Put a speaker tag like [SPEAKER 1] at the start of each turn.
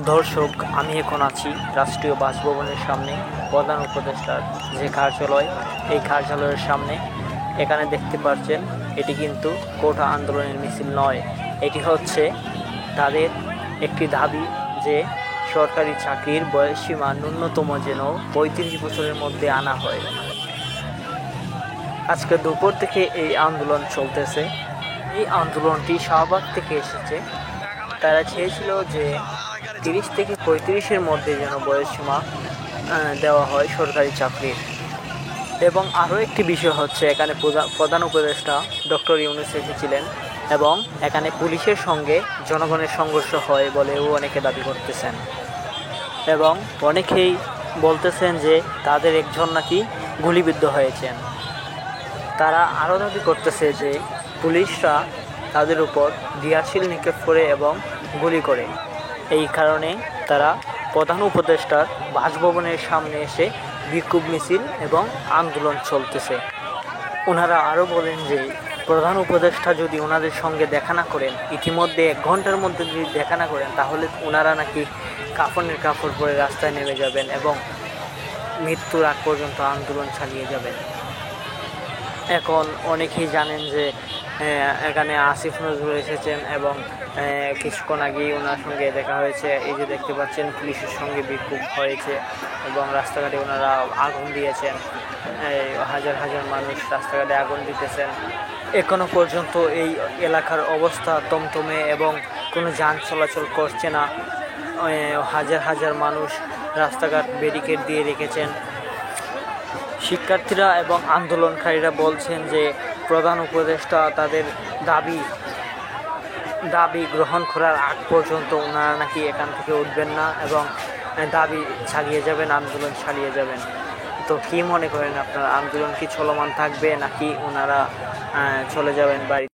[SPEAKER 1] দর্শক, আমি এখন আছি রাষ্ট্রীয় বাসভবনের সামনে, প্রধান উপদেষ্টার যে কার্যালয়, এই কার্যালয়ের সামনে। এখানে দেখতে পাচ্ছেন, এটি কিন্তু কোটা আন্দোলনের মিছিল নয়, এটি হচ্ছে তাদের একটি দাবি যে সরকারি চাকরির বয়সসীমা ন্যূনতম যেন 35 বছরের মধ্যে আনা হয়। আজকে দুপুর থেকে এই আন্দোলন চলতেছে। এই আন্দোলনটি শাহবাগ থেকে এসেছে। তারা চেয়েছিল যে 30 থেকে 35-এর মধ্যে যেন বয়সসীমা দেওয়া হয় সরকারি চাকরির। এবং আরও একটি বিষয় হচ্ছে, এখানে প্রধান উপদেষ্টা ডক্টর ইউনূস এসেছিলেন এবং এখানে পুলিশের সঙ্গে জনগণের সংঘর্ষ হয় বলেও অনেকে দাবি করতেছেন। এবং অনেকেই বলতেছেন যে তাদের একজন নাকি গুলিবিদ্ধ হয়েছেন। তারা আরও দাবি করতেছে যে পুলিশরা তাদের উপর দিয়াশিল নিক্ষেপ করে এবং গুলি করে। এই কারণে তারা প্রধান উপদেষ্টার বাসভবনের সামনে এসে বিক্ষোভ মিছিল এবং আন্দোলন চলতেছে। ওনারা আরও বলেন যে প্রধান উপদেষ্টা যদি ওনাদের সঙ্গে দেখা না করেন, ইতিমধ্যে 1 ঘন্টার মধ্যে যদি দেখা না করেন, তাহলে ওনারা নাকি কাফনের কাপড় পরে রাস্তায় নেমে যাবেন এবং মৃত্যুর আগ পর্যন্ত আন্দোলন চালিয়ে যাবেন। এখন অনেকেই জানেন যে এখানে আসিফ নজরুল এসেছেন এবং কিছুক্ষণ আগেই ওনার সঙ্গে দেখা হয়েছে। এই যে দেখতে পাচ্ছেন, পুলিশের সঙ্গে বিক্ষোভ হয়েছে এবং রাস্তাঘাটে ওনারা আগুন দিয়েছেন। হাজার হাজার মানুষ রাস্তাঘাটে আগুন দিতেছেন। এখনও পর্যন্ত এই এলাকার অবস্থা থমথমে এবং কোনো যান চলাচল করছে না। হাজার হাজার মানুষ রাস্তাঘাট ব্যারিকেড দিয়ে রেখেছেন। শিক্ষার্থীরা এবং আন্দোলনকারীরা বলছেন যে প্রধান উপদেষ্টা তাদের দাবি গ্রহণ করার আগ পর্যন্ত ওনারা নাকি এখান থেকে উঠবেন না এবং দাবি চালিয়ে যাবেন, আন্দোলন চালিয়ে যাবেন। তো কী মনে করেন আপনারা, আন্দোলন কি চলমান থাকবে নাকি ওনারা চলে যাবেন বাড়ি?